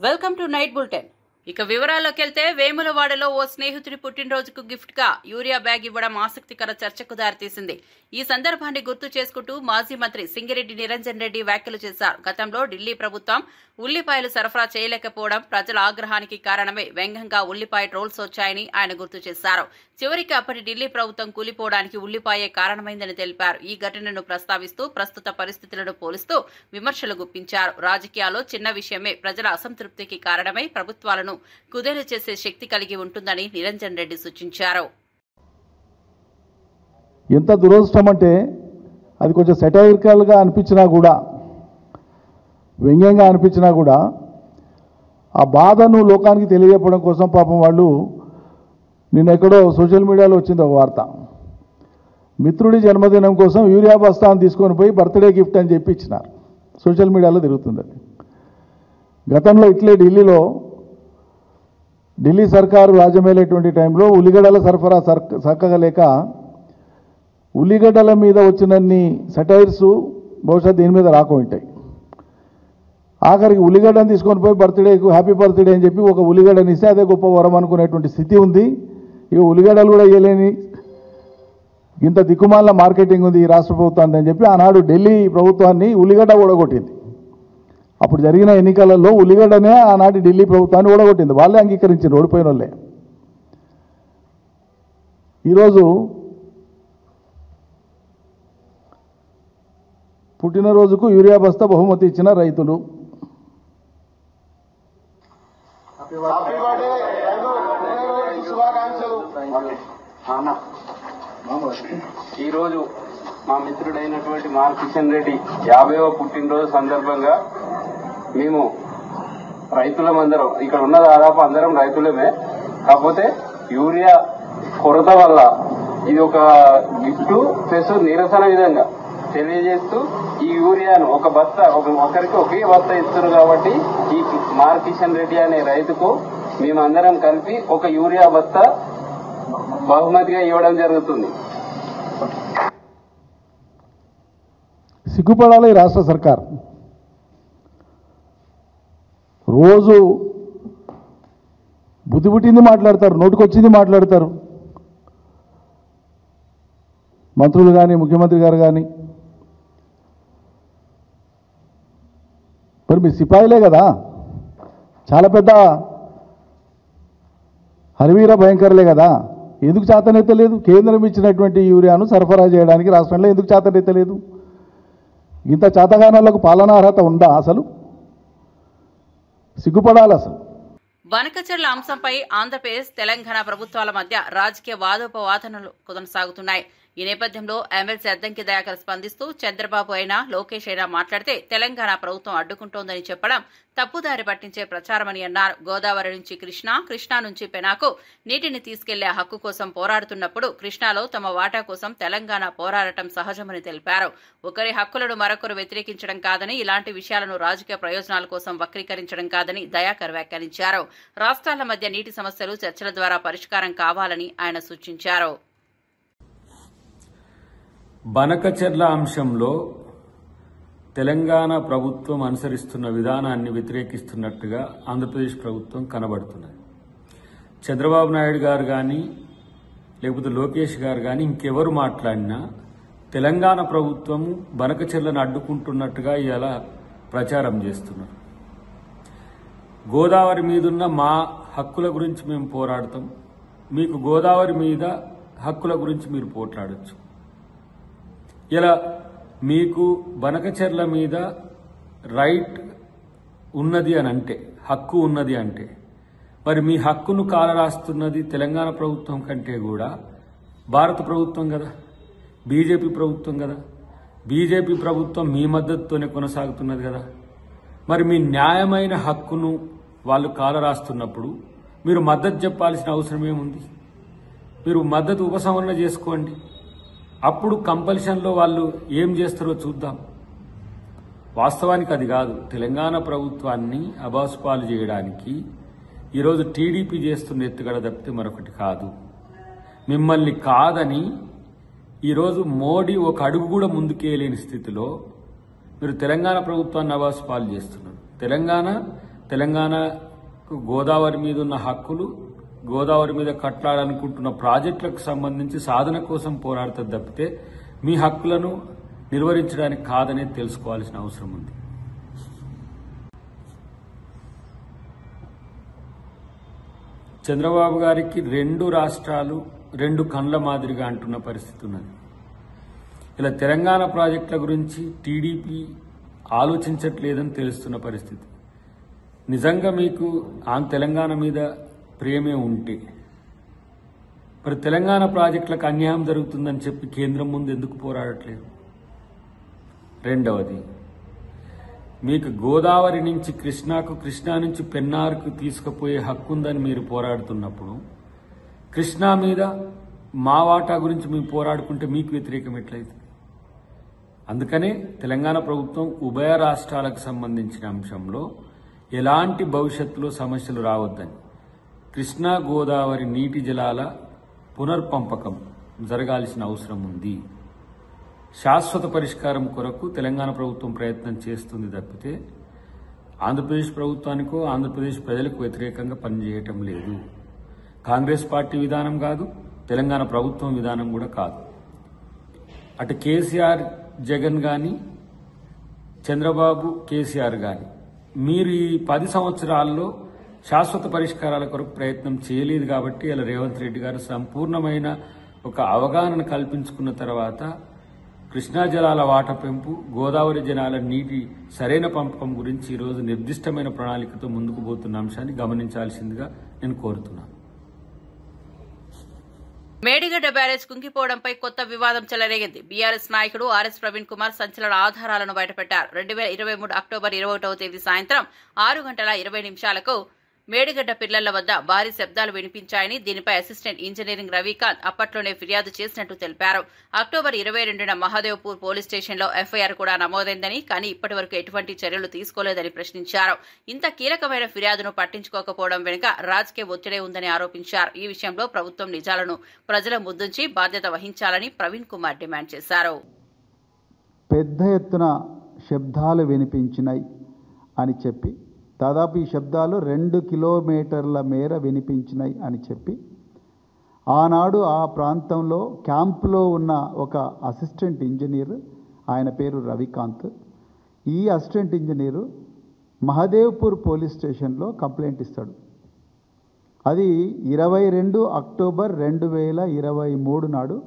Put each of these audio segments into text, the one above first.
Welcome to night bulletin. ఇక వివరాల్లోకి వెళ్తే వేములవాడలో ఓ స్నేహితుడి పుట్టినరోజుకు గిఫ్ట్ గా యూరియా బ్యాగ్ ఇవ్వడం ఆసక్తికర చర్చకు దారితీసింది. ఈ సందర్భాన్ని గుర్తు చేసుకుంటూ మాజీ మంత్రి సింగిరెడ్డి నిరంజన్ రెడ్డి వ్యాఖ్యలు చేశారు. గతంలో ఢిల్లీ ప్రభుత్వం ఉల్లిపాయలు సరఫరా చేయలేకపోవడం ప్రజల ఆగ్రహానికి కారణమే వ్యంగ్యంగా ఉల్లిపాయ ట్రోల్స్ వచ్చాయని ఆయన గుర్తు చేశారు. చివరికి అప్పటి ఢిల్లీ ప్రభుత్వం కూలిపోవడానికి ఉల్లిపాయే కారణమైందని తెలిపారు. ఈ ఘటనను ప్రస్తావిస్తూ ప్రస్తుత పరిస్థితులను పోలుస్తూ విమర్శలు గుప్పించారు. రాజకీయాల్లో చిన్న విషయమే ప్రజల అసంతృప్తికి కారణమై ప్రభుత్వాలను కుదేలు చేసే శక్తి కలిగి ఉంటుందని నిరంజన్ రెడ్డి సూచించారు. ఎంత దురదృష్టం అంటే అది కొంచెం సెటైరికల్గా అనిపించినా కూడా, వ్యంగ్యంగా అనిపించినా కూడా ఆ బాధను లోకానికి తెలియజెప్పడం కోసం పాపం వాళ్ళు నిన్న ఎక్కడో సోషల్ మీడియాలో వచ్చింది ఒక వార్త. మిత్రుడి జన్మదినం కోసం యూరియా బస్తాను తీసుకొని పోయి బర్త్డే గిఫ్ట్ అని చెప్పి ఇచ్చినారు. సోషల్ మీడియాలో తిరుగుతుంది అది. గతంలో ఇట్లే ఢిల్లీ సర్కారు రాజ్యమేలేటువంటి టైంలో ఉల్లిగడ్డల సరఫరా చక్కగా లేక ఉల్లిగడ్డల మీద వచ్చినన్ని సెటైర్స్ బహుశా దీని మీద రాకుంటాయి. ఆఖరికి ఉల్లిగడ్డను తీసుకొని పోయి బర్త్డేకు హ్యాపీ బర్త్డే అని చెప్పి ఒక ఉల్లిగడ్డని ఇస్తే అదే గొప్ప వరం అనుకునేటువంటి స్థితి ఉంది. ఇక ఉల్లిగడ్డలు కూడా ఇవ్వలేని ఇంత దిక్కుమాల మార్కెటింగ్ ఉంది ఈ రాష్ట్ర ప్రభుత్వాన్ని అని చెప్పి ఆనాడు ఢిల్లీ ప్రభుత్వాన్ని ఉల్లిగడ్డ ఓడగొట్టింది. అప్పుడు జరిగిన ఎన్నికలలో ఉల్లిగడ్డనే ఆనాటి ఢిల్లీ ప్రభుత్వాన్ని ఓడగొట్టింది. వాళ్ళే అంగీకరించారు, ఓడిపోయిన వాళ్ళే. ఈరోజు పుట్టినరోజుకు యూరియా బస్తా బహుమతి ఇచ్చిన రైతులు. ఈరోజు మా మిత్రుడైనటువంటి మాల్ కిషన్ రెడ్డి 50వ పుట్టినరోజు సందర్భంగా మేము రైతులమందరం ఇక్కడ ఉన్న దాదాపు అందరం రైతులమే. కాకపోతే యూరియా కొరత వల్ల ఇది ఒక గిఫ్ట్ ప్లస్ నిరసన విధంగా తెలియజేస్తూ ఈ యూరియాను ఒక బస్తా ఒకరికి ఒకే బస్తా ఇస్తున్నారు కాబట్టి ఈ మార్ కిషన్ రెడ్డి అనే రైతుకు మేమందరం కలిపి ఒక యూరియా బస్తా బహుమతిగా ఇవ్వడం జరుగుతుంది. సిగ్గుపడాలి రాష్ట్ర సర్కార్. రోజు బుద్ధి పుట్టింది మాట్లాడతారు, నోటికొచ్చింది మాట్లాడతారు. మంత్రులు కానీ ముఖ్యమంత్రి గారు కానీ. మరి మీ సిపాయిలే కదా, చాలా పెద్ద హరివీర భయంకరులే కదా. ఎందుకు చేతనెత్తలేదు? కేంద్రం ఇచ్చినటువంటి యూరియాను సరఫరా చేయడానికి రాష్ట్రంలో ఎందుకు చేతనెత్తలేదు? ఇంత చేతగానాలకు పాలనా అర్హత ఉందా? అసలు సిగ్గుపడాలి. అసలు బనకచెర్ల అంశంపై ఆంధ్రప్రదేశ్ తెలంగాణ ప్రభుత్వాల మధ్య రాజకీయ వాదోపవాదనలు కొనసాగుతున్నాయి. ఈ నేపథ్యంలో ఎమ్మెల్సీ అద్దంకి దయాకర్ స్పందిస్తూ చంద్రబాబు అయినా లోకేష్ అయినా మాట్లాడితే తెలంగాణ ప్రభుత్వం అడ్డుకుంటోందని చెప్పడం తప్పుదారి పట్టించే ప్రచారమని అన్నారు. గోదావరి నుంచి కృష్ణా నుంచి పెనాకు నీటిని తీసుకెళ్లే హక్కు కోసం పోరాడుతున్నప్పుడు కృష్ణాలో తమ వాటా కోసం తెలంగాణ పోరాడటం సహజమని తెలిపారు. ఒకరి హక్కులను మరొకరు వ్యతిరేకించడం కాదని, ఇలాంటి విషయాలను రాజకీయ ప్రయోజనాల కోసం వక్రీకరించడం కాదని దయాకర్ వ్యాఖ్యానించారు. రాష్ట్రాల మధ్య నీటి సమస్యలు చర్చల ద్వారా పరిష్కారం కావాలని ఆయన సూచించారు. బనకచెర్ల అంశంలో తెలంగాణ ప్రభుత్వం అనుసరిస్తున్న విధానాన్ని వ్యతిరేకిస్తున్నట్టుగా ఆంధ్రప్రదేశ్ ప్రభుత్వం కనబడుతున్నది. చంద్రబాబు నాయుడు గారు కానీ లేకపోతే లోకేష్ గారు కానీ ఇంకెవరు మాట్లాడినా తెలంగాణ ప్రభుత్వము బనకచెర్లను అడ్డుకుంటున్నట్టుగా ఇలా ప్రచారం చేస్తున్నారు. గోదావరి మీదున్న మా హక్కుల గురించి మేము పోరాడతాం, మీకు గోదావరి మీద హక్కుల గురించి మీరు పోట్లాడచ్చు. ఇలా మీకు బనకచెర్ల మీద రైట్ ఉన్నది అని అంటే, హక్కు ఉన్నది అంటే, మరి మీ హక్కును కాలరాస్తున్నది తెలంగాణ ప్రభుత్వం కంటే కూడా భారత ప్రభుత్వం కదా, బీజేపీ ప్రభుత్వం కదా. బీజేపీ ప్రభుత్వం మీ మద్దతుతోనే కొనసాగుతున్నది కదా. మరి మీ న్యాయమైన హక్కును వాళ్ళు కాలరాస్తున్నప్పుడు మీరు మద్దతు చెప్పాల్సిన అవసరం ఏముంది? మీరు మద్దతు ఉపసంహరణ చేసుకోండి. అప్పుడు కంపల్షన్లో వాళ్ళు ఏం చేస్తారో చూద్దాం. వాస్తవానికి అది కాదు. తెలంగాణ ప్రభుత్వాన్ని అబాసుపాలు చేయడానికి ఈరోజు టీడీపీ చేస్తున్న ఎత్తుగడ తప్పితే మరొకటి కాదు. మిమ్మల్ని కాదని ఈరోజు మోడీ ఒక అడుగు కూడా ముందుకేయలేని స్థితిలో మీరు తెలంగాణ ప్రభుత్వాన్ని అబాసుపాలు చేస్తున్నారు. తెలంగాణ తెలంగాణకు గోదావరి మీద ఉన్న హక్కులు, గోదావరి మీద కట్టాలనుకుంటున్న ప్రాజెక్టులకు సంబంధించి సాధన కోసం పోరాడుతుంది తప్పితే మీ హక్కులను నిర్వహించడానికి కాదనేది తెలుసుకోవాల్సిన అవసరం ఉంది. చంద్రబాబు గారికి 2 రాష్ట్రాలు 2 కండ్ల మాదిరిగా అంటున్న పరిస్థితి ఉన్నది. ఇలా తెలంగాణ ప్రాజెక్టుల గురించి టీడీపీ ఆలోచించట్లేదని తెలుస్తున్న పరిస్థితి. నిజంగా మీకు తెలంగాణ మీద ప్రేమే ఉంటే మరి తెలంగాణ ప్రాజెక్టులకు అన్యాయం జరుగుతుందని చెప్పి కేంద్రం ముందు ఎందుకు పోరాడట్లేదు? రెండవది, మీకు గోదావరి నుంచి కృష్ణాకు, కృష్ణా నుంచి పెన్నార్కు తీసుకుపోయే హక్కు ఉందని మీరు పోరాడుతున్నప్పుడు కృష్ణా మీద మా వాటా గురించి మేము పోరాడుకుంటే మీకు వ్యతిరేకం ఎట్లయితే? అందుకనే తెలంగాణ ప్రభుత్వం ఉభయ రాష్ట్రాలకు సంబంధించిన అంశంలో ఎలాంటి భవిష్యత్తులో సమస్యలు రావద్దని కృష్ణా గోదావరి నీటి జలాల పునర్పంపకం జరగాల్సిన అవసరం ఉంది. శాశ్వత పరిష్కారం కొరకు తెలంగాణ ప్రభుత్వం ప్రయత్నం చేస్తుంది తప్పితే ఆంధ్రప్రదేశ్ ప్రభుత్వానికో ఆంధ్రప్రదేశ్ ప్రజలకు వ్యతిరేకంగా పనిచేయటం లేదు. కాంగ్రెస్ పార్టీ విధానం కాదు, తెలంగాణ ప్రభుత్వం విధానం కూడా కాదు. అటు కేసీఆర్ జగన్ కానీ, చంద్రబాబు కేసీఆర్ కానీ మీరు ఈ 10 సంవత్సరాల్లో శాశ్వత పరిష్కారాల కొరకు ప్రయత్నం చేయలేదు కాబట్టి ఇలా రేవంత్ రెడ్డి గారు సంపూర్ణమైన ఒక అవగాహన కల్పించుకున్న తర్వాత కృష్ణా జలాల వాట పెంపు, గోదావరి జలాల నీటి సరైన పంపకం గురించి ఈరోజు నిర్దిష్టమైన ప్రణాళికతో ముందుకు పోతున్న అంశాన్ని గమనించాల్సిందిగా నేను కోరుతున్నాను. మేడిగడ్డ బ్యారేజ్ కుంగిపోవడంపై కొత్త వివాదం చెలరేగింది. బీఆర్ఎస్ నాయకుడు ఆర్ఎస్ ప్రవీణ్ కుమార్ సంచలన ఆధారాలను బయటపెట్టారు. 2023 అక్టోబర్ 21వ తేదీ సాయంత్రం 6:20 మేడిగడ్డ పిల్లల వద్ద భారీ శబ్దాలు వినిపించాయని, దీనిపై అసిస్టెంట్ ఇంజనీరింగ్ రవికాంత్ అప్పట్లోనే ఫిర్యాదు చేసినట్టు తెలిపారు. అక్టోబర్ 22న మహదేవ్పూర్ పోలీస్ స్టేషన్లో ఎఫ్ఐఆర్ కూడా నమోదైందని, కానీ ఇప్పటి వరకు ఎటువంటి చర్యలు తీసుకోలేదని ప్రశ్నించారు. ఇంత కీలకమైన ఫిర్యాదును పట్టించుకోకపోవడం వెనుక రాజకీయ ఒత్తిడే ఉందని ఆరోపించారు. ఈ విషయంలో ప్రభుత్వం నిజాలను ప్రజల ముందుంచి బాధ్యత వహించాలని ప్రవీణ్ కుమార్ డిమాండ్ చేశారు. పెద్ద ఎత్తున శబ్దాలు వినిపించినాయి అని చెప్పి, దాదాపు ఈ శబ్దాలు 2 కిలోమీటర్ల మేర వినిపించినాయి అని చెప్పి, ఆనాడు ఆ ప్రాంతంలో క్యాంపులో ఉన్న ఒక అసిస్టెంట్ ఇంజనీర్, ఆయన పేరు రవికాంత్, ఈ అసిస్టెంట్ ఇంజనీరు మహదేవ్పూర్ పోలీస్ స్టేషన్లో కంప్లైంట్ ఇస్తాడు. అది 22 అక్టోబర్ 2023 నాడు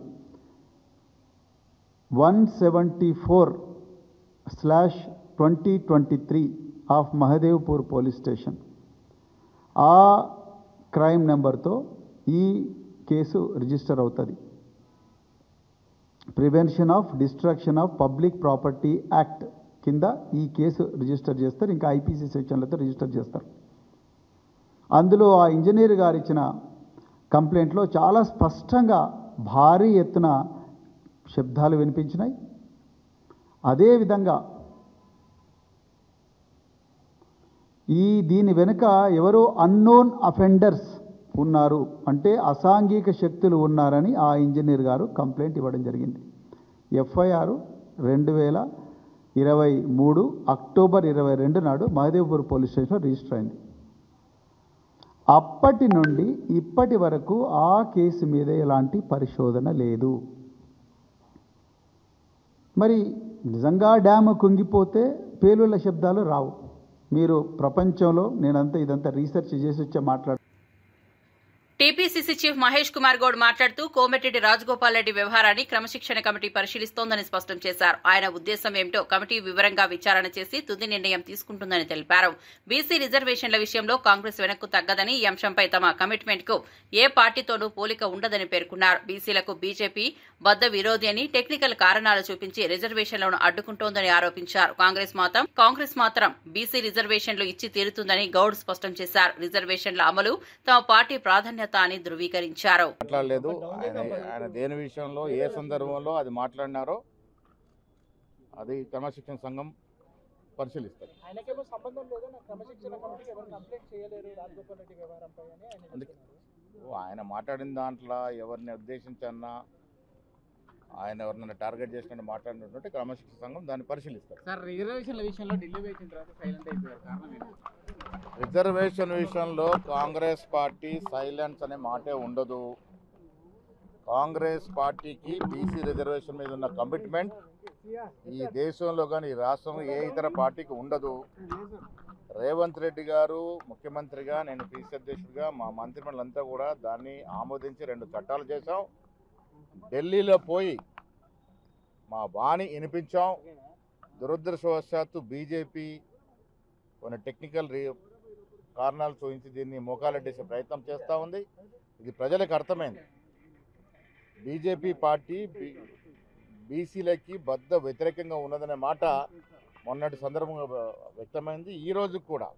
174/2023 ఆఫ్ మహదేవ్పూర్ పోలీస్ స్టేషన్. ఆ క్రైమ్ నెంబర్తో ఈ కేసు రిజిస్టర్ అవుతుంది. Prevention of destruction of public property act కింద ఈ కేసు రిజిస్టర్ చేస్తారు. ఇంకా ఐపీసీ సెక్షన్లతో రిజిస్టర్ చేస్తారు. అందులో ఆ ఇంజనీర్ గారు ఇచ్చిన కంప్లైంట్లో చాలా స్పష్టంగా భారీ ఎత్తున శబ్దాలు వినిపించినాయి. అదేవిధంగా దీని వెనుక ఎవరో అన్నోన్ అఫెండర్స్ ఉన్నారు, అంటే అసాంఘిక శక్తులు ఉన్నారని ఆ ఇంజనీర్ గారు కంప్లైంట్ ఇవ్వడం జరిగింది. ఎఫ్ఐఆర్ 2023 అక్టోబర్ 22 నాడు మహదేవ్పూర్ పోలీస్ స్టేషన్లో రిజిస్టర్ అయింది. అప్పటి నుండి ఇప్పటి వరకు ఆ కేసు మీద ఎలాంటి పరిశోధన లేదు. మరి నిజంగా డ్యాము కుంగిపోతే పేలుళ్ల శబ్దాలు రావు. మీరు ప్రపంచంలో ఇదంతా రీసెర్చ్ చేసి వచ్చే మాట్లాడు. టీపీసీసీ చీఫ్ మహేష్ కుమార్ గౌడ్ మాట్లాడుతూ కోమటిరెడ్డి రాజగోపాల్ రెడ్డి వ్యవహారాన్ని క్రమశిక్షణ కమిటీ పరిశీలిస్తోందని స్పష్టం చేశారు. ఆయన ఉద్దేశం ఏమిటో కమిటీ వివరంగా విచారణ చేసి తుది నిర్ణయం తీసుకుంటుందని తెలిపారు. బీసీ రిజర్వేషన్ల విషయంలో కాంగ్రెస్ వెనక్కు తగ్గదని, ఈ అంశంపై తమ కమిట్మెంట్ కు ఏ పార్టీతోనూ పోలిక ఉండదని పేర్కొన్నారు. బీసీలకు బీజేపీ బద్ద విరోధి అని టెక్నికల్ కారణాలు చూపించి రిజర్వేషన్లను అడ్డుకుంటోందని ఆరోపించారు. కాంగ్రెస్ మాత్రం బీసీ రిజర్వేషన్లు ఇచ్చి తీరుతుందని గౌడ్ స్పష్టం చేశారు. రిజర్వేషన్ల అమలు తమ పార్టీ ప్రాధాన్యత అని ధృవీకరించారు. మాట్లాడలేదు. ఆయన దేని విషయంలో ఏ సందర్భంలో అది మాట్లాడినారో అది క్రమశిక్షణ సంఘం పరిశీలిస్తారు. ఆయన మాట్లాడిన దాంట్లో ఎవరిని ఉద్దేశించన్నా, ఆయన ఎవరినైనా టార్గెట్ చేసినట్టు మాట్లాడినటువంటి క్రమశిక్షణ సంఘం దాన్ని పరిశీలిస్తారు. సార్, రిజర్వేషన్ల విషయంలో ఢిల్లీ వేసిన తర్వాత సైలెంట్ అయిపోయారు. కారణం ఏంటి? రిజర్వేషన్ విషయంలో కాంగ్రెస్ పార్టీ సైలెన్స్ అనే మాటే ఉండదు. కాంగ్రెస్ పార్టీకి బీసీ రిజర్వేషన్ మీద ఉన్న కమిట్మెంట్ ఈ దేశంలో కానీ ఈ రాష్ట్రంలో ఏ ఇతర పార్టీకి ఉండదు. రేవంత్ రెడ్డి గారు ముఖ్యమంత్రిగా, నేను పీసీ అధ్యక్షుడిగా, మా మంత్రిమండలంతా కూడా దాన్ని ఆమోదించి 2 చట్టాలు చేశాం. ఢిల్లీలో పోయి మా బాణి వినిపించాం. దురదృష్టవశాత్తు బీజేపీ కొన్ని టెక్నికల్ కారణాలు చూపించి దీన్ని మోకాలెట్టేసే ప్రయత్నం చేస్తూ ఉంది. ఇది ప్రజలకు అర్థమైంది. బీజేపీ పార్టీ బీసీలకి బద్ద వ్యతిరేకంగా ఉన్నదనే మాట మొన్నటి సందర్భంగా వ్యక్తమైంది. ఈరోజు కూడా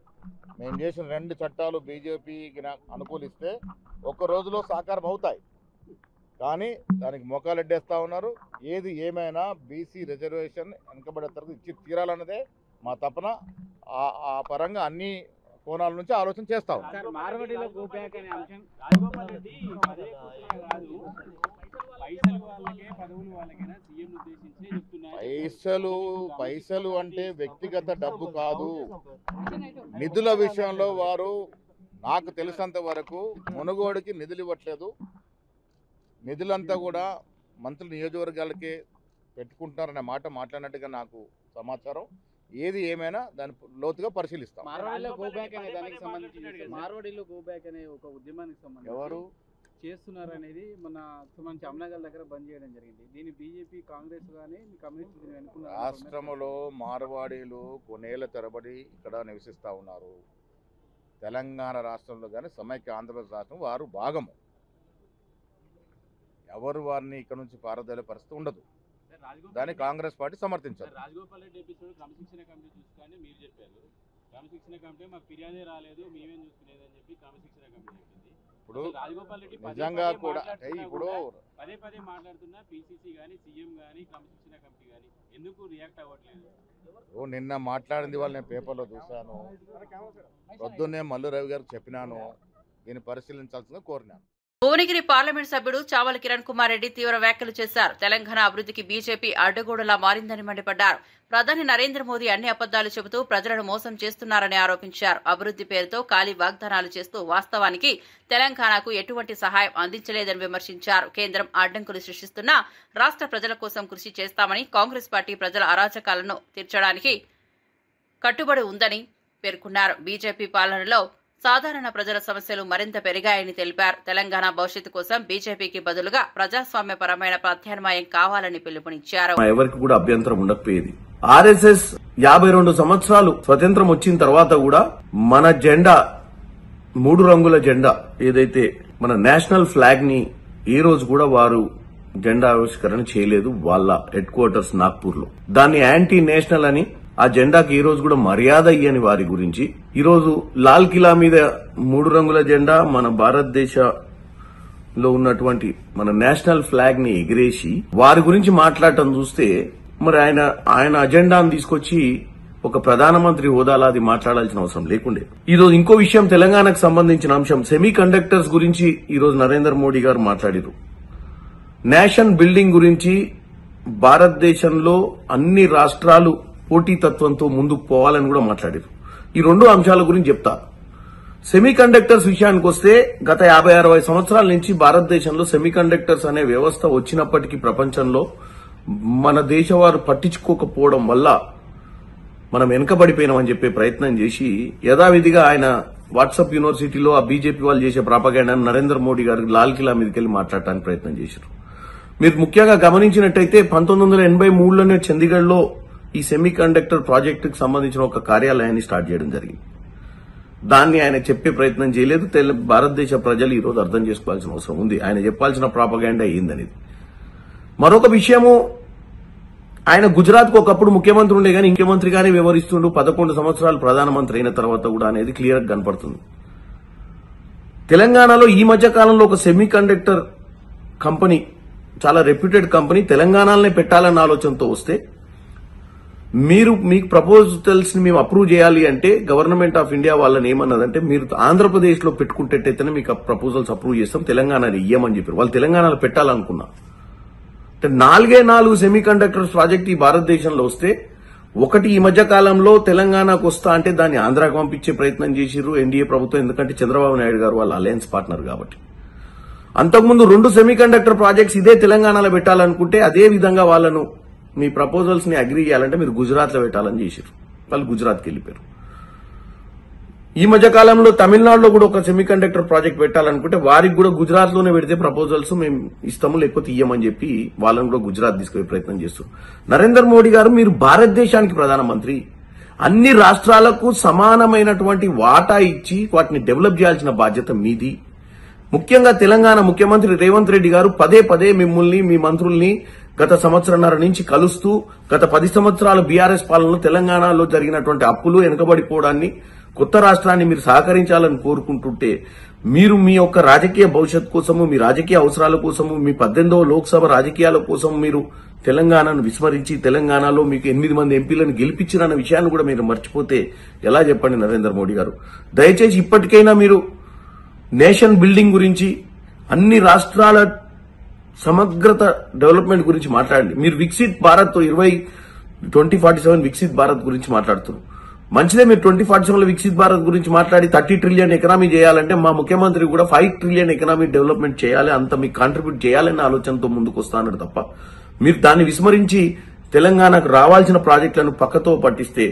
మేము చేసిన 2 చట్టాలు బీజేపీకి అనుకూలిస్తే ఒక్క రోజులో సాకారం అవుతాయి, కానీ దానికి మోకాలెడ్డేస్తూ ఉన్నారు. ఏది ఏమైనా బీసీ రిజర్వేషన్ వెనుకబడే తరగతి ఇచ్చి తీరాలన్నదే మా తపన. ఆ పరంగా అన్ని కోణాల నుంచి ఆలోచన చేస్తాం. పైసలు అంటే వ్యక్తిగత డబ్బు కాదు. నిధుల విషయంలో వారు నాకు తెలిసినంత వరకు మునుగోడుకి నిధులు ఇవ్వట్లేదు. నిధులంతా కూడా మంత్రుల నియోజకవర్గాలకే పెట్టుకుంటున్నారనే మాట మాట్లాడినట్టుగా నాకు సమాచారం. ఏది ఏమైనా దాన్ని లోతుగా పరిశీలిస్తాం. మార్వాడిలో గో బ్యాక్ అనే దానికి సంబంధించి మార్వాడిలో గో బ్యాక్ అనే ఒక ఉద్యమానికి సంబంధించి ఎవరు చేస్తున్నారు అనేది మన సంబంధించి అమ్నగల్ దగ్గర బంద్ చేయడం జరిగింది. దీన్ని బీజేపీ, కాంగ్రెస్ కానీ కమ్యూనిస్ట్ దీన్ని వెనుకున్నారు. రాష్ట్రంలో మార్వాడీలు కొన్నేళ్ల తరబడి ఇక్కడ నివసిస్తూ ఉన్నారు. తెలంగాణ రాష్ట్రంలో కానీ సమైక్య ఆంధ్రప్రదేశ్ రాష్ట్రం వారు భాగము. ఎవరు వారిని ఇక్కడ నుంచి పారదోలే పరిస్థితి ఉండదు. దాన్ని కాంగ్రెస్ పార్టీ సమర్థించారు. రాజగోపాల్ రెడ్డి ఎపిసోడ్ క్రమశిక్షణ కమిటీ చూసుకొని మీరు చెప్పారు. క్రమశిక్షణ కమిటీ మాకు ఫిర్యాదే రాలేదు, మేమేం చూసుకునేది అని చెప్పి క్రమశిక్షణ కమిటీ చెప్పింది. ఇప్పుడు రాజగోపాల్ రెడ్డి నిజంగా కూడా ఇప్పుడు పదే మాట్లాడుతున్నా పీసీసీ కానీ, సీఎం కానీ, క్రమశిక్షణ కమిటీ కానీ ఎందుకు రియాక్ట్ అవ్వట్లేదు? నిన్న మాట్లాడింది వాళ్ళు నేను పేపర్లో చూశాను. పొద్దున్నే మల్లు రవి గారికి చెప్పినాను. దీన్ని పరిశీలించాల్సిందిగా కోరినాను. భువనగిరి పార్లమెంట్ సభ్యుడు చావల కిరణ్ కుమార్ రెడ్డి తీవ్ర వ్యాఖ్యలు చేశారు. తెలంగాణ అభివృద్ధికి బీజేపీ అడ్డగోడలా మారిందని మండిపడ్డారు. ప్రధాని నరేంద్ర మోదీ అన్ని అబద్దాలు చెబుతూ ప్రజలను మోసం చేస్తున్నారని ఆరోపించారు. అభివృద్ది పేరుతో ఖాళీ వాగ్దానాలు చేస్తూ వాస్తవానికి తెలంగాణకు ఎటువంటి సహాయం అందించలేదని విమర్శించారు. కేంద్రం అడ్డంకులు సృష్టిస్తున్నా రాష్ట్ర ప్రజల కోసం కృషి చేస్తామని, కాంగ్రెస్ పార్టీ ప్రజల అరాచకాలను తీర్చడానికి కట్టుబడి ఉందని పేర్కొన్నారు. బీజేపీ పాలనలో సాధారణ ప్రజల సమస్యలు మరింత పెరిగాయని తెలిపారు. తెలంగాణ భవిష్యత్తు కోసం బీజేపీకి బదులుగా ప్రజాస్వామ్యపరమైన ప్రత్యామ్నాయం కావాలని పిలుపునిచ్చారు. ఎవరికి కూడా అభ్యంతరం ఉండకపోయేది. ఆర్ఎస్ఎస్ 52 సంవత్సరాలు స్వతంత్రం వచ్చిన తర్వాత కూడా మన జెండా 3 రంగుల జెండా ఏదైతే మన నేషనల్ ఫ్లాగ్ ని ఈ రోజు కూడా వారు జెండా ఆవిష్కరణ చేయలేదు. వాళ్ళ హెడ్ క్వార్టర్స్ నాగ్పూర్ లో దాన్ని యాంటీ నేషనల్ అని, ఆ జెండాకి ఈ రోజు కూడా మర్యాద ఇయ్యని వారి గురించి ఈ రోజు లాల్ కిలా మీద 3 రంగుల జెండా మన భారతదేశంలో ఉన్నటువంటి మన నేషనల్ ఫ్లాగ్ ని ఎగిరేసి వారి గురించి మాట్లాడటం చూస్తే మరి ఆయన అజెండాను తీసుకొచ్చి ఒక ప్రధానమంత్రి హోదాలో అది మాట్లాడాల్సిన అవసరం లేకుండే. ఈ రోజు ఇంకో విషయం తెలంగాణకు సంబంధించిన అంశం సెమీ కండక్టర్స్ గురించి ఈ రోజు నరేంద్ర మోడీ గారు మాట్లాడారు. నేషన్ బిల్డింగ్ గురించి భారతదేశంలో అన్ని రాష్ట్రాలు పోటీతత్వంతో ముందుకు పోవాలని కూడా మాట్లాడారు. ఈ 2 అంశాల గురించి చెప్తా. సెమీ కండక్టర్స్ విషయానికి వస్తే గత 50-60 సంవత్సరాల నుంచి భారతదేశంలో సెమీ కండక్టర్స్ అనే వ్యవస్థ వచ్చినప్పటికీ ప్రపంచంలో మన దేశవారు పట్టించుకోకపోవడం వల్ల మనం వెనుకబడిపోయినామని చెప్పే ప్రయత్నం చేసి యథావిధిగా ఆయన వాట్సాప్ యూనివర్సిటీలో ఆ బీజేపీ వాళ్ళు చేసే ప్రాపగాండాను నరేంద్ర మోడీ గారికి లాల్ కిలా మీదకి వెళ్లి మాట్లాడటానికి ప్రయత్నం చేశారు. మీరు ముఖ్యంగా గమనించినట్టయితే 1983లోనే చండీగఢ్లో ఈ సెమీ కండక్టర్ ప్రాజెక్టుకు సంబంధించిన ఒక కార్యాలయాన్ని స్టార్ట్ చేయడం జరిగింది. దాన్ని ఆయన చెప్పే ప్రయత్నం చేయలేదు. భారతదేశ ప్రజలు ఈ రోజు అర్థం చేసుకోవాల్సిన అవసరం ఉంది ఆయన చెప్పాల్సిన ప్రాపగాండా ఏందనేది. మరొక విషయము, ఆయన గుజరాత్ కు ఒకప్పుడు ముఖ్యమంత్రి ఉండే గానీ ముఖ్యమంత్రిగానే వ్యవహరిస్తుండు 11 సంవత్సరాలు ప్రధానమంత్రి అయిన తర్వాత కూడా అనేది క్లియర్ గా కనపడుతుంది. తెలంగాణలో ఈ మధ్య కాలంలో ఒక సెమీ కండక్టర్ కంపెనీ, చాలా రెప్యూటెడ్ కంపెనీ తెలంగాణలోనే పెట్టాలన్న ఆలోచనతో వస్తే మీకు ప్రపోజల్స్ ని మేము అప్రూవ్ చేయాలి అంటే గవర్నమెంట్ ఆఫ్ ఇండియా వాళ్ళని ఏమన్నదంటే మీరు ఆంధ్రప్రదేశ్ లో పెట్టుకుంటేటైతేనే మీకు ప్రపోజల్స్ అప్రూవ్ చేస్తాం, తెలంగాణలో ఇయ్యమని చెప్పారు. వాళ్ళు తెలంగాణలో పెట్టాలనుకున్నా అంటే 4 సెమీ కండక్టర్స్ ప్రాజెక్ట్ ఈ భారతదేశంలో వస్తే ఒకటి ఈ మధ్య కాలంలో తెలంగాణకు వస్తా అంటే దాన్ని ఆంధ్రాకు పంపించే ప్రయత్నం చేసిర్రు ఎన్డీఏ ప్రభుత్వం, ఎందుకంటే చంద్రబాబు నాయుడు గారు వాళ్ళ అలయన్స్ పార్ట్నర్ కాబట్టి. అంతకుముందు 2 సెమీకండక్టర్ ప్రాజెక్ట్స్ ఇదే తెలంగాణలో పెట్టాలనుకుంటే అదే విధంగా వాళ్ళను మీ ప్రపోజల్స్ ని అగ్రీ చేయాలంటే మీరు గుజరాత్ లో పెట్టాలని చేసిర్రు. వాళ్ళు గుజరాత్కి వెళ్ళిపోయారు. ఈ మధ్య కాలంలో తమిళనాడులో కూడా ఒక సెమీకండక్టర్ ప్రాజెక్ట్ పెట్టాలనుకుంటే వారికి కూడా గుజరాత్ లోనే పెడితే ప్రపోజల్స్ మేము ఇస్తాము లేకపోతే ఇయ్యమని చెప్పి వాళ్ళని కూడా గుజరాత్ తీసుకునే ప్రయత్నం చేస్తారు. నరేంద్ర మోడీ గారు మీరు భారతదేశానికి ప్రధానమంత్రి, అన్ని రాష్ట్రాలకు సమానమైనటువంటి వాటా ఇచ్చి వాటిని డెవలప్ చేయాల్సిన బాధ్యత మీది. ముఖ్యంగా తెలంగాణ ముఖ్యమంత్రి రేవంత్ రెడ్డి గారు పదే పదే మిమ్మల్ని మీ మంత్రుల్ని గత సంవత్సరంన్నర నుంచి కలుస్తూ గత 10 సంవత్సరాల బీఆర్ఎస్ పాలనలో తెలంగాణలో జరిగినటువంటి అప్పులు వెనుకబడిపోవడాన్ని కొత్త రాష్ట్రాన్ని మీరు సహకరించాలని కోరుకుంటుంటే మీరు మీ యొక్క రాజకీయ భవిష్యత్ కోసము మీ రాజకీయ అవసరాల కోసము మీ 18వ లోక్సభ రాజకీయాల కోసం మీరు తెలంగాణను విస్మరించి తెలంగాణలో మీకు 8 మంది ఎంపీలను గెలిపించారన్న విషయాన్ని కూడా మీరు మర్చిపోతే ఎలా చెప్పండి నరేంద్ర మోడీ గారు. దయచేసి ఇప్పటికైనా మీరు నేషన్ బిల్డింగ్ గురించి అన్ని రాష్ట్రాల సమగ్రత డెవలప్మెంట్ గురించి మాట్లాడండి. మీరు వికసిత్ భారత్ 2047 వికసిత్ భారత్ గురించి మాట్లాడుతున్నారు. మంచిదే, మీరు 2047 లో వికసిత్ భారత్ గురించి మాట్లాడి 30 ట్రిలియన్ ఎకనామీ చేయాలంటే మా ముఖ్యమంత్రి కూడా 5 ట్రిలియన్ ఎకనామీ డెవలప్మెంట్ చేయాలి, అంత మీకు కాంట్రిబ్యూట్ చేయాలనే ఆలోచనతో ముందుకు వస్తానన్నారు తప్ప మీరు దాన్ని విస్మరించి తెలంగాణకు రావాల్సిన ప్రాజెక్టులను పక్కతో పట్టిస్తే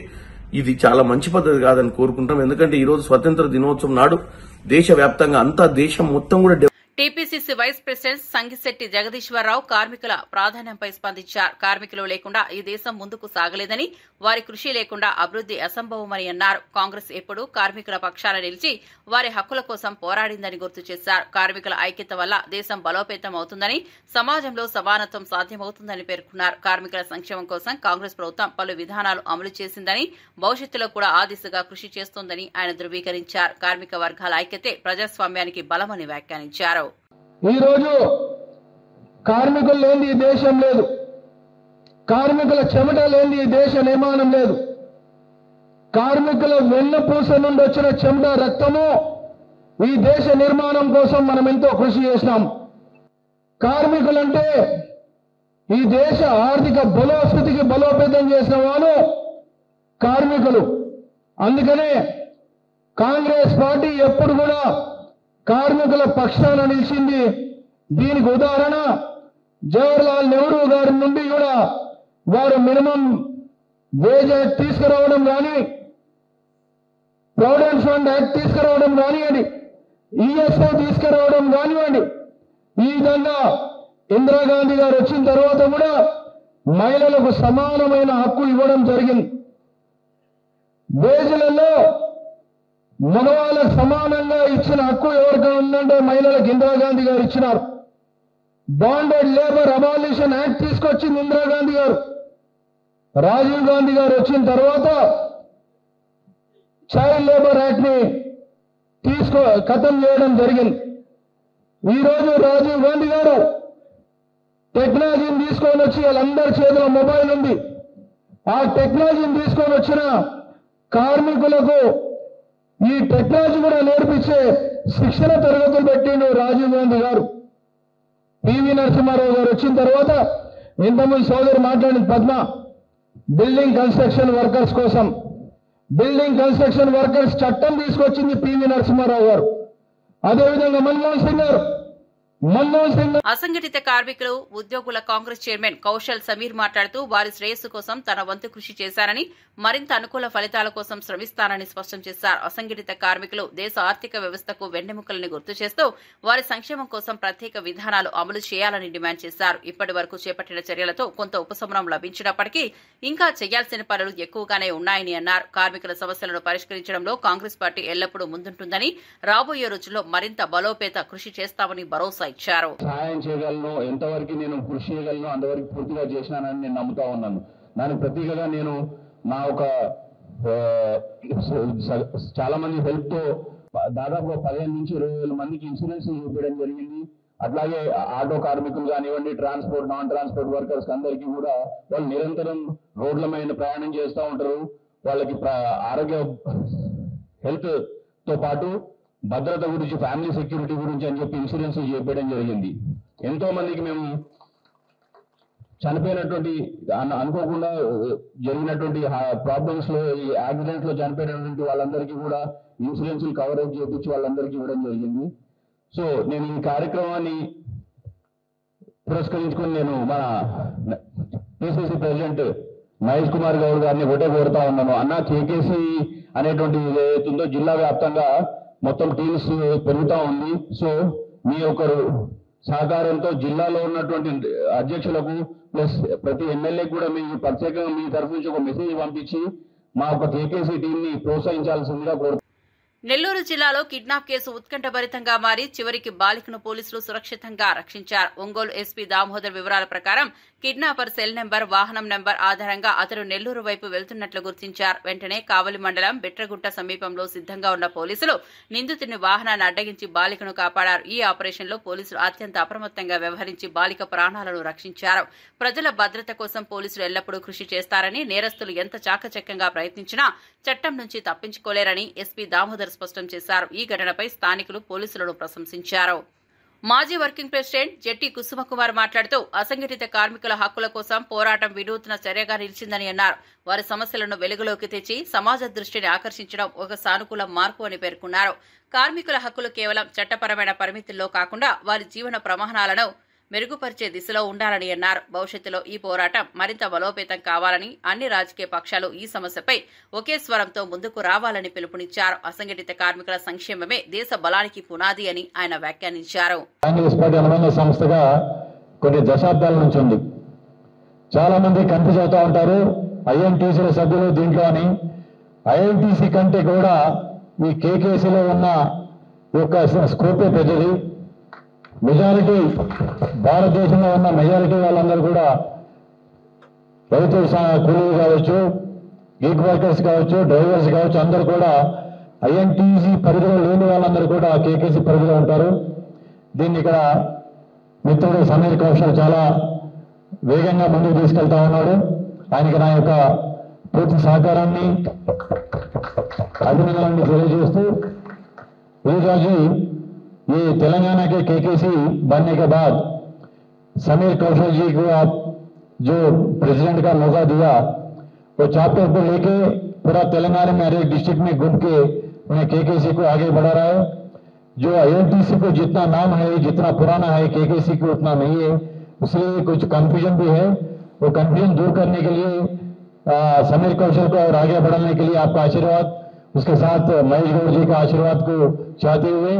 ఇది చాలా మంచి పద్ధతి కాదని కోరుకుంటాం. ఎందుకంటే ఈ రోజు స్వతంత్ర దినోత్సవం నాడు దేశవ్యాప్తంగా అంతా దేశం మొత్తం కూడా TPCC vice president Sangishetti Jagadishwara Rao కార్మికుల ప్రాధాన్యంపై స్పందించారు. కార్మికులు లేకుండా ఈ దేశం ముందుకు సాగలేదని, వారి కృషి లేకుండా అభివృద్ది అసంభవమని అన్నారు. కాంగ్రెస్ ఎప్పుడూ కార్మికుల పక్షాన నిలిచి వారి హక్కుల కోసం పోరాడిందని గుర్తు చేశారు. కార్మికుల ఐక్యత వల్ల దేశం బలోపేతం అవుతుందని, సమాజంలో సమానత్వం సాధ్యమవుతుందని పేర్కొన్నారు. కార్మికుల సంక్షేమం కోసం కాంగ్రెస్ ప్రభుత్వం పలు విధానాలు అమలు చేసిందని, భవిష్యత్తులో కూడా ఆ దిశగా కృషి చేస్తోందని ఆయన ధృవీకరించారు. కార్మిక వర్గాల ఐక్యతే ప్రజాస్వామ్యానికి బలమని వ్యాఖ్యానించారు. ఈరోజు కార్మికులు లేని ఈ దేశం లేదు, కార్మికుల చెమట లేని ఈ దేశ నిర్మాణం లేదు. కార్మికుల వెన్నపూస నుండి వచ్చిన చెమట రక్తము ఈ దేశ నిర్మాణం కోసం మనం ఎంతో కృషి చేసినాం. కార్మికులంటే ఈ దేశ ఆర్థిక బలోస్థితికి బలోపేతం చేసిన వాళ్ళు కార్మికులు. అందుకనే కాంగ్రెస్ పార్టీ ఎప్పుడు కూడా కార్మికుల పక్షాన నిలిచింది. దీనికి ఉదాహరణ జవహర్లాల్ నెహ్రూ గారి నుండి కూడా వారు మినిమం వేజ్ యాక్ట్ తీసుకురావడం కానీ, ప్రావిడెంట్ ఫండ్ యాక్ట్ తీసుకురావడం కానివ్వండి, ఈఎస్ఐ తీసుకురావడం కానివ్వండి, ఈ విధంగా ఇందిరాగాంధీ గారు వచ్చిన తర్వాత కూడా మహిళలకు సమానమైన హక్కు ఇవ్వడం జరిగింది. వేజులలో మగవాళ్ళకు సమానంగా ఇచ్చిన హక్కు ఎవరికైనా ఉందంటే మహిళలకు ఇందిరాగాంధీ గారు ఇచ్చినారు. బాండెడ్ లేబర్ అబాలిషన్ యాక్ట్ తీసుకొచ్చింది ఇందిరాగాంధీ గారు. రాజీవ్ గాంధీ గారు వచ్చిన తర్వాత చైల్డ్ లేబర్ యాక్ట్ ని ఖతం చేయడం జరిగింది. ఈరోజు రాజీవ్ గాంధీ గారు టెక్నాలజీని తీసుకొని వచ్చి వాళ్ళందరి చేతిలో మొబైల్ ఉంది. ఆ టెక్నాలజీని తీసుకొని వచ్చిన కార్మికులకు ఈ టెక్నాలజీ కూడా నేర్పించే శిక్షణ తరగతులు పెట్టిండు రాజీవ్ గాంధీ గారు. పివి నరసింహారావు గారు వచ్చిన తర్వాత ఇంతకుముందు సోదరు మాట్లాడిన పద్మ బిల్డింగ్ కన్స్ట్రక్షన్ వర్కర్స్ కోసం బిల్డింగ్ కన్స్ట్రక్షన్ వర్కర్స్ చట్టం తీసుకొచ్చింది పివి నరసింహారావు గారు. అదేవిధంగా మన్మోహన్ సింగ్ గారు అసంఘటిత కార్మికులు ఉద్యోగుల కాంగ్రెస్ చైర్మన్ కౌశల్ సమీర్ మాట్లాడుతూ వారి శ్రేయస్సు కోసం తన వంతు కృషి చేశారని, మరింత అనుకూల ఫలితాల కోసం శ్రమిస్తానని స్పష్టం చేశారు. అసంఘటిత కార్మికులు దేశ ఆర్థిక వ్యవస్థకు వెన్నెముకలని గుర్తు చేస్తూ వారి సంక్షేమం కోసం ప్రత్యేక విధానాలు అమలు చేయాలని డిమాండ్ చేశారు. ఇప్పటి వరకు చేపట్టిన చర్యలతో కొంత ఉపశమనం లభించినప్పటికీ ఇంకా చేయాల్సిన పనులు ఎక్కువగానే ఉన్నాయని అన్నారు. కార్మికుల సమస్యలను పరిష్కరించడంలో కాంగ్రెస్ పార్టీ ఎల్లప్పుడూ ముందుంటుందని, రాబోయే రోజుల్లో మరింత బలోపేత కృషి చేస్తామని భరోసా ఇచ్చారు. సహాయం చేయగలను, ఎంతవరకు నేను కృషి చేయగలను అంతవరకు పూర్తిగా చేసినానని నేను నమ్ముతా ఉన్నాను. దానికి ప్రతీకగా నేను నా ఒక చాలా మంది హెల్ప్ తో దాదాపుగా 15 నుంచి 20,000 మందికి ఇన్సూరెన్స్ చూపించడం జరిగింది. అట్లాగే ఆటో కార్మికులు కానివ్వండి, ట్రాన్స్పోర్ట్ నాన్ ట్రాన్స్పోర్ట్ వర్కర్స్ అందరికీ కూడా వాళ్ళు నిరంతరం రోడ్ల మీద ప్రయాణం చేస్తూ ఉంటారు. వాళ్ళకి ఆరోగ్య హెల్త్ తో పాటు భద్రత గురించి, ఫ్యామిలీ సెక్యూరిటీ గురించి అని చెప్పి ఇన్సూరెన్స్ చేపట్టడం జరిగింది. ఎంతో మందికి మేము చనిపోయినటువంటి అనుకోకుండా జరిగినటువంటి ప్రాబ్లమ్స్ లో ఈ యాక్సిడెంట్స్ లో చనిపోయినటువంటి వాళ్ళందరికీ కూడా ఇన్సూరెన్స్ కవరేజ్ చేయించి వాళ్ళందరికీ ఇవ్వడం జరిగింది. సో నేను ఈ కార్యక్రమాన్ని పురస్కరించుకొని నేను మన పిసిసి ప్రెసిడెంట్ మహేష్ కుమార్ గౌడ్ గారిని ఒకటే కోరుతా ఉన్నాను. అన్న కేకేసి అనేటువంటి ఏదైతుందో జిల్లా వ్యాప్తంగా మొత్తం టీమ్స్ పెరుగుతూ ఉంది. సో మీ ఒకరు సహకారంతో జిల్లాలో ఉన్నటువంటి అధ్యక్షులకు ప్లస్ ప్రతి ఎమ్మెల్యేకి కూడా మీరు ప్రత్యేకంగా మీ తరఫు నుంచి ఒక మెసేజ్ పంపించి మా ఒక కేకేసీ టీంని ప్రోత్సహించాల్సిందిగా కోరుతున్నాను. నెల్లూరు జిల్లాలో కిడ్నాప్ కేసు ఉత్కంఠభరితంగా మారి చివరికి బాలికను పోలీసులు సురక్షితంగా రక్షించారు. ఒంగోలు ఎస్పీ దామోదర్ వివరాల ప్రకారం కిడ్నాపర్ సెల్ నెంబర్, వాహనం నెంబర్ ఆధారంగా అతడు నెల్లూరు వైపు వెళ్తున్నట్లు గుర్తించారు. వెంటనే కావలి మండలం బిట్రగుంట సమీపంలో సిద్దంగా ఉన్న పోలీసులు నిందితుని వాహనాన్ని అడ్డగించి బాలికను కాపాడారు. ఈ ఆపరేషన్లో పోలీసులు అత్యంత అప్రమత్తంగా వ్యవహరించి బాలిక ప్రాణాలను రక్షించారు. ప్రజల భద్రత కోసం పోలీసులు ఎల్లప్పుడూ కృషి చేస్తారని, నేరస్తులు ఎంత చాకచక్యంగా ప్రయత్నించినా చట్టం నుంచి తప్పించుకోలేరని ఎస్పీ దామోదర్ స్పష్టం చేశారు. ఈ ఘటనపై స్థానికులు పోలీసులను ప్రశంసించారు. మాజీ వర్కింగ్ ప్రెసిడెంట్ జెట్టి కుసుమకుమార్ మాట్లాడుతూ అసంఘటిత కార్మికుల హక్కుల కోసం పోరాటం వినూత్న చర్యగా నిలిచిందని అన్నారు. వారి సమస్యలను వెలుగులోకి తెచ్చి సమాజ దృష్టిని ఆకర్షించడం ఒక సానుకూల మార్పు అని పేర్కొన్నారు. కార్మికుల హక్కులు కేవలం చట్టపరమైన పరిమితుల్లో కాకుండా వారి జీవన ప్రమాణాలను మెరుగుపరిచే దిశలో ఉండాలని అన్నారు. భవిష్యత్తులో ఈ పోరాటం మరింత బలోపేతం కావాలని, అన్ని రాజకీయ పక్షాలు ఈ సమస్యపై ఒకే స్వరంతో ముందుకు రావాలని పిలుపునిచ్చారు. అసంఘటిత కార్మికుల సంక్షేమమే దేశ బలానికి పునాది అని ఆయన వ్యాఖ్యానించారు. కాంగ్రెస్ పార్టీ అనుబంధ సంస్థగా కొన్ని దశాబ్దాల నుంచి ఉంది. చాలా మంది కన్ఫ్యూజ్ అవుతూ ఉంటారు ఐఎన్టీసీల సభ్యులు దీంట్లో అని. ఐఎన్టీసీ కంటే కూడా ఈ కేకేసీలో ఉన్న యొక్క స్కోపే పెద్దది. మెజారిటీ భారతదేశంలో ఉన్న మెజారిటీ వాళ్ళందరూ కూడా రైతు కూలీలు కావచ్చు, గిగ్ వర్కర్స్ కావచ్చు, డ్రైవర్స్ కావచ్చు, అందరూ కూడా ఐఎన్టీసీ పరిధిలో లేని వాళ్ళందరూ కూడా కేకేసీ పరిధిలో ఉంటారు. దీన్ని ఇక్కడ మిత్రుడు సమీర్ కౌశల్ చాలా వేగంగా ముందుకు తీసుకెళ్తా ఉన్నాడు. ఆయనకి నా యొక్క పూర్తి సహకారాన్ని, అభినందనలు తెలియజేస్తూ ఈరోజు ये तेलंगाना के केकेसी बनने के बाद समीर कौशल जी को आप जो प्रेसिडेंट का मौका दिया, वो चैप्टर को लेके पूरा तेलंगाना में हर एक डिस्ट्रिक्ट में घूम के उन्हें केकेसी को आगे बढ़ा रहा है. जो आईएनटीसी को जितना नाम है, जितना पुराना है, केकेसी को उतना नहीं है. इसलिए कुछ कंफ्यूजन भी है. वो कंफ्यूजन दूर करने के लिए समीर कौशल को और आगे बढ़ाने के लिए आपका आशीर्वाद, उसके साथ महेश गौड़ जी का आशीर्वाद को चाहते हुए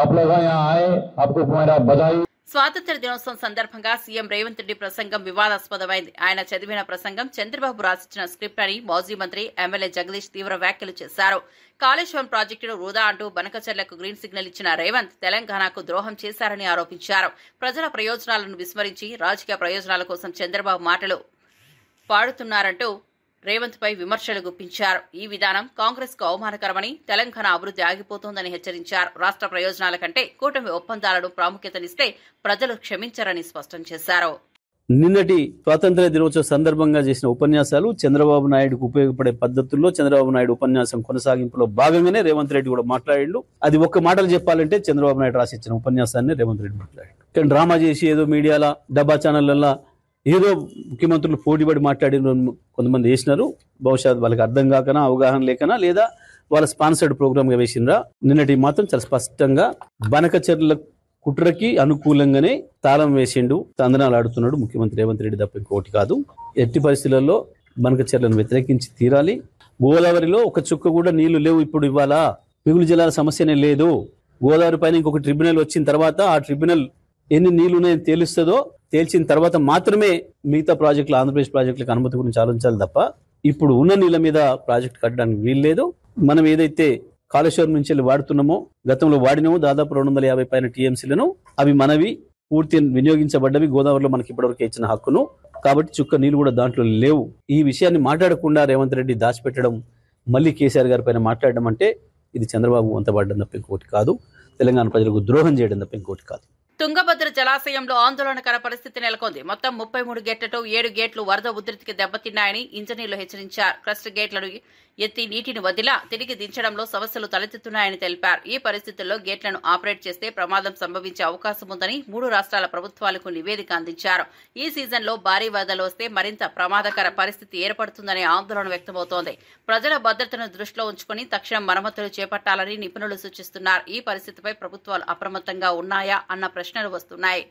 आप लोग यहाँ आए, आपको मेरा बधाई. స్వాతంత్ర్య దినోత్సవం సందర్భంగా సీఎం రేవంత్ రెడ్డి ప్రసంగం వివాదాస్పదమైంది. ఆయన చదివిన ప్రసంగం చంద్రబాబు రాసిచ్చిన స్క్రిప్ట్ అని మాజీ మంత్రి ఎమ్మెల్యే జగదీష్ తీవ్ర వ్యాఖ్యలు చేశారు. కాళేశ్వరం ప్రాజెక్టును వృధా అంటూ బనకచెర్లకు గ్రీన్ సిగ్నల్ ఇచ్చిన రేవంత్ తెలంగాణకు ద్రోహం చేశారని ఆరోపించారు. ప్రజల ప్రయోజనాలను విస్మరించి రాజకీయ ప్రయోజనాల కోసం చంద్రబాబు మాటలు పాడుతున్నారంటూ రేవంత్ పై విమర్శలు గుప్పించారు. ఈ విధానం కాంగ్రెస్ కు అవమానకరమని, తెలంగాణ అభివృద్ధి ఆగిపోతోందని హెచ్చరించారు. రాష్ట్ర ప్రయోజనాల కంటే కూటమి ఒప్పందాలను ప్రాముఖ్యతనిస్తే ప్రజలు క్షమించరని స్పష్టం చేశారు. నిన్నటి స్వాతంత్ర్య దినోత్సవ సందర్భంగా చేసిన ఉపన్యాసాలు చంద్రబాబు నాయుడుకు ఉపయోగపడే పద్ధతుల్లో చంద్రబాబు నాయుడు ఉపన్యాసం కొనసాగింపులో భాగంగానే రేవంత్ రెడ్డి కూడా మాట్లాడిండు. అది ఒక్క మాటలు చెప్పాలంటే చంద్రబాబు నాయుడు రాసిచ్చిన ఉపన్యాసాన్ని రేవంత్ రెడ్డి మాట్లాడాడు. కానీ డ్రామా చేసి ఏదో మీడియాలో డబ్బా ఛానళ్లలో ఏదో ముఖ్యమంత్రులు పోటీపడి మాట్లాడిన కొంతమంది వేసినారు. బహుశా వాళ్ళకి అర్థం కాకనా, అవగాహన లేకనా, లేదా వాళ్ళ స్పాన్సర్డ్ ప్రోగ్రామ్ గా వేసినరా. నిన్నటి మాత్రం చాలా స్పష్టంగా బనకచెర్ల కుట్రకి అనుకూలంగానే తాళం వేసిండు, తందనాలు ఆడుతున్నాడు ముఖ్యమంత్రి రేవంత్ రెడ్డి తప్ప ఇంకోటి కాదు. ఎట్టి పరిస్థితులలో బనకచెర్లను వ్యతిరేకించి తీరాలి. గోదావరిలో ఒక చుక్క కూడా నీళ్లు లేవు. ఇప్పుడు ఇవాళ మిగులు జలాల సమస్యనే లేదు. గోదావరి పైన ఇంకొక ట్రిబ్యునల్ వచ్చిన తర్వాత ఆ ట్రిబ్యునల్ ఎన్ని నీళ్లున్నాయని తేలుస్తుందో, తేల్చిన తర్వాత మాత్రమే మిగతా ప్రాజెక్టులు, ఆంధ్రప్రదేశ్ ప్రాజెక్టులకు అనుమతి గురించి ఆలోచించాలి తప్ప ఇప్పుడు ఉన్న నీళ్ల మీద ప్రాజెక్టు కట్టడానికి వీల్లేదు. మనం ఏదైతే కాళేశ్వరం నుంచి వెళ్ళి వాడుతున్నామో, గతంలో వాడినామో దాదాపు 250 పైన టీఎంసీలను, అవి మనవి పూర్తి వినియోగించబడ్డవి. గోదావరిలో మనకి ఇప్పటివరకు ఇచ్చిన హక్కును, కాబట్టి చుక్క నీళ్లు కూడా దాంట్లో లేవు. ఈ విషయాన్ని మాట్లాడకుండా రేవంత్ రెడ్డి దాచిపెట్టడం, మళ్ళీ కేసీఆర్ గారి పైన మాట్లాడడం అంటే ఇది చంద్రబాబు వంతబడ్డం తప్ప ఇంకోటి కాదు. తెలంగాణ ప్రజలకు ద్రోహం చేయడం తప్ప ఇంకోటి కాదు. తుంగభద్ర జలాశయంలో ఆందోళనకర పరిస్థితి నెలకొంది. మొత్తం 33 గేట్లతో 7 గేట్లు వరద ఉధృతికి దెబ్బతిన్నాయని ఇంజనీర్లు హెచ్చరించారు. క్రస్ట్ గేట్లను ఎత్తి నీటిని వదిలా తిరిగి దించడంలో సమస్యలు తలెత్తుతున్నాయని తెలిపారు. ఈ పరిస్థితుల్లో గేట్లను ఆపరేట్ చేస్తే ప్రమాదం సంభవించే అవకాశం ఉందని 3 రాష్ట్రాల ప్రభుత్వాలకు నివేదిక అందించారు. ఈ సీజన్లో భారీ వరదలు వస్తే మరింత ప్రమాదకర పరిస్థితి ఏర్పడుతుందనే ఆందోళన వ్యక్తమవుతోంది. ప్రజల భద్రతను దృష్టిలో ఉంచుకుని తక్షణం మరమ్మతులు చేపట్టాలని నిపుణులు సూచిస్తున్నారు. ఈ పరిస్థితిపై ప్రభుత్వాలు అప్రమత్తంగా ఉన్నాయా అన్న ప్రశ్నలు వస్తున్నాయి.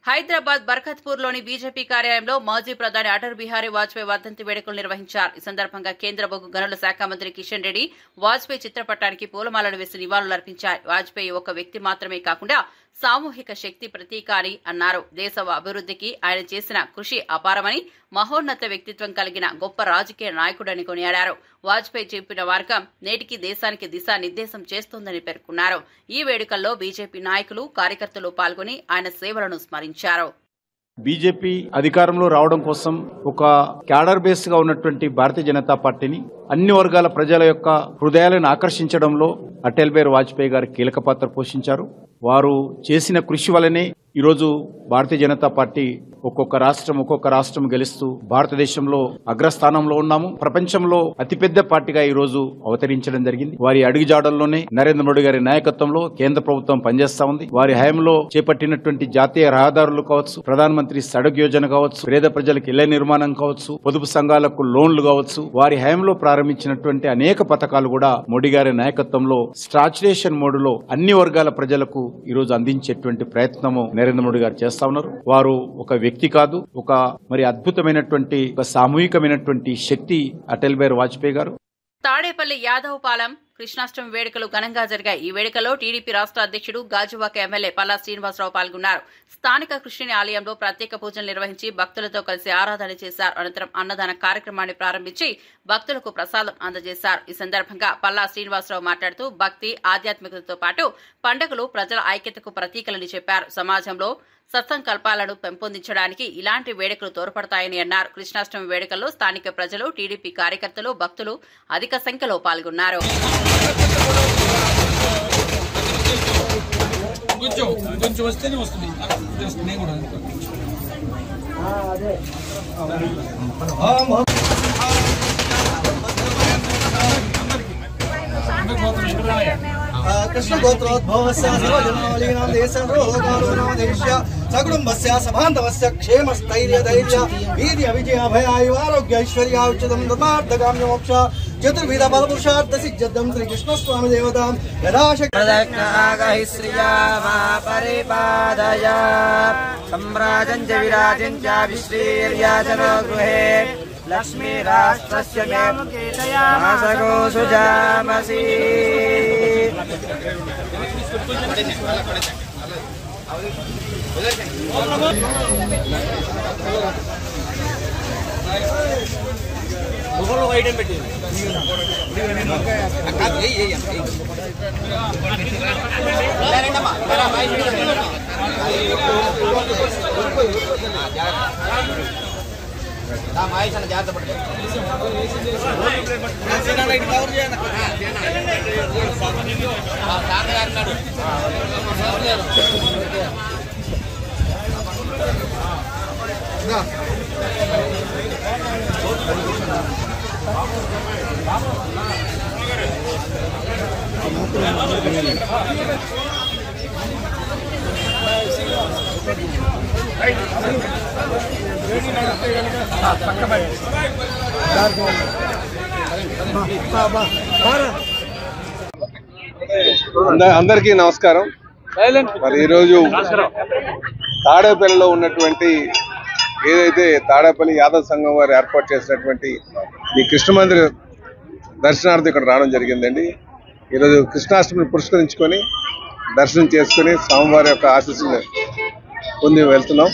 హైదరాబాద్ బర్కత్పూర్లోని బీజేపీ కార్యాలయంలో మాజీ ప్రధాని అటల్ బిహారీ వాజ్పేయి వర్ధంతి వేడుకలు నిర్వహించారు. ఈ సందర్భంగా కేంద్ర బొగ్గు గనుల శాఖ మంత్రి కిషన్ రెడ్డి వాజ్పేయి చిత్రపటానికి పూలమాలలు వేసి నివాళులర్పించారు. వాజ్పేయి ఒక వ్యక్తి మాత్రమే కాకుండా సామూహిక శక్తి ప్రతీక అని అన్నారు. దేశ అభివృద్ధికి ఆయన చేసిన కృషి అపారమని, మహోన్నత వ్యక్తిత్వం కలిగిన గొప్ప రాజకీయ నాయకుడని కొనియాడారు. వాజ్పేయి చెప్పిన మార్గం నేటికి దేశానికి దిశానిర్దేశం చేస్తోందని పేర్కొన్నారు. ఈ వేడుకల్లో బీజేపీ నాయకులు, కార్యకర్తలు పాల్గొని ఆయన సేవలను స్మరించారు. బీజేపీ అధికారంలో రావడం కోసం ఒక క్యాడర్ బేస్ గా ఉన్నటువంటి భారతీయ జనతా పార్టీని అన్ని వర్గాల ప్రజల యొక్క హృదయాలను ఆకర్షించడంలో అటల్ బిహారీ వాజ్పేయి గారు కీలక పాత్ర పోషించారు. వారు చేసిన కృషి వల్లనే ఈరోజు భారతీయ జనతా పార్టీ ఒక్కొక్క రాష్ట్రం గెలుస్తూ భారతదేశంలో అగ్రస్థానంలో ఉన్నాము. ప్రపంచంలో అతిపెద్ద పార్టీగా ఈ రోజు అవతరించడం జరిగింది. వారి అడుగుజాడల్లోనే నరేంద్ర మోడీ గారి నాయకత్వంలో కేంద్ర ప్రభుత్వం పనిచేస్తా ఉంది. వారి హయాంలో చేపట్టినటువంటి జాతీయ రహదారులు కావచ్చు, ప్రధానమంత్రి సడక్ యోజన కావచ్చు, పేద ప్రజలకు ఇళ్ల నిర్మాణం కావచ్చు, పొదుపు సంఘాలకు లోన్లు కావచ్చు, వారి హయాంలో ప్రారంభించినటువంటి అనేక పథకాలు కూడా మోడీ గారి నాయకత్వంలో స్టాచ్యురేషన్ మోడులో అన్ని వర్గాల ప్రజలకు ఈ రోజు అందించేటువంటి ప్రయత్నము నరేంద్ర మోడీ గారు చేస్తా ఉన్నారు. వారు ఒక వ్యక్తి కాదు, ఒక అద్భుతమైనటువంటి ఒక సామూహికమైనటువంటి శక్తి అటల్ బిహారీ వాజ్పేయి గారు. తాడేపల్లి యాదవపాలెం కృష్ణాష్టమి వేడుకలు ఘనంగా జరిగాయి. ఈ వేడుకలో టీడీపీ రాష్ట్ర అధ్యక్షుడు గాజువాక ఎమ్మెల్యే పల్లా శ్రీనివాసరావు పాల్గొన్నారు. స్థానిక కృష్ణుని ఆలయంలో ప్రత్యేక పూజలు నిర్వహించి భక్తులతో కలిసి ఆరాధన చేశారు. అనంతరం అన్నదాన కార్యక్రమాన్ని ప్రారంభించి భక్తులకు ప్రసాదం అందజేశారు. ఈ సందర్భంగా పల్లా శ్రీనివాసరావు మాట్లాడుతూ భక్తి, ఆధ్యాత్మికతతో పాటు పండుగలు ప్రజల ఐక్యతకు ప్రతీకలని చెప్పారు. సమాజంలో సత్సంకల్పాలను పెంపొందించడానికి ఇలాంటి వేడుకలు తోడ్పడతాయని అన్నారు. కృష్ణాష్టమి వేడుకల్లో స్థానిక ప్రజలు, టీడీపీ కార్యకర్తలు, భక్తులు అధిక సంఖ్యలో పాల్గొన్నారు. కొంచెం వస్తేనే వస్తుంది. कृष्ण गोत्रोद्भवस्य सर्वजनावलीनां देशरोगालोनादेश्य सकुटुम्बस्य सभान्तवस्य क्षेमस्थैर्यधैर्य वीर्य विजयाभयायुवारोग्य ऐश्वर्याच्युतं धर्मार्थकाम्यमोक्ष चतुर्विध फलपुरुषार्थ सिद्ध्यर्थं श्रीकृष्णस्वामी देवतां यदा शक्ति श्रिया मा परिपादय सम्राजं च विराजं च विश्रीर्याचन गृहे लक्ष्मी राष्ट्रस्य मासगो सुजामसि జాగ్రత్త పడుతుంది. అందరికీ నమస్కారం. మరి ఈరోజు తాడేపల్లిలో ఉన్నటువంటి ఏదైతే తాడేపల్లి యాదవ్ సంఘం వారు ఏర్పాటు చేసినటువంటి ఈ కృష్ణ మందిర దర్శనార్థం ఇక్కడ రావడం జరిగిందండి. ఈరోజు కృష్ణాష్టమిని పురస్కరించుకొని దర్శనం చేసుకుని స్వామివారి యొక్క ఆశీస్సులు పొంది వెళ్తున్నాం.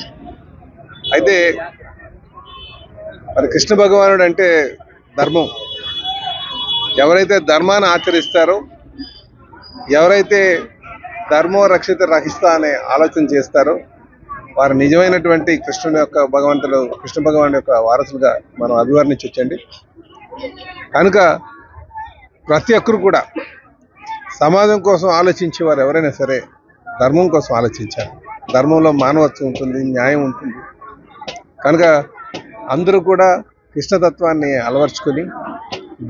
అయితే మరి కృష్ణ భగవానుడు అంటే ధర్మం. ఎవరైతే ధర్మాన్ని ఆచరిస్తారో, ఎవరైతే ధర్మో రక్షిత రహిస్తా అనే ఆలోచన చేస్తారో వారు నిజమైనటువంటి కృష్ణ భగవాన్ యొక్క వారసులుగా మనం అభివర్ణించవచ్చండి. కనుక ప్రతి ఒక్కరు కూడా సమాజం కోసం ఆలోచించే వారు ఎవరైనా సరే ధర్మం కోసం ఆలోచించాలి. ధర్మంలో మానవత్వం ఉంటుంది, న్యాయం ఉంటుంది. కనుక అందరూ కూడా కృష్ణతత్వాన్ని అలవర్చుకొని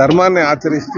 ధర్మాన్ని ఆచరిస్తూ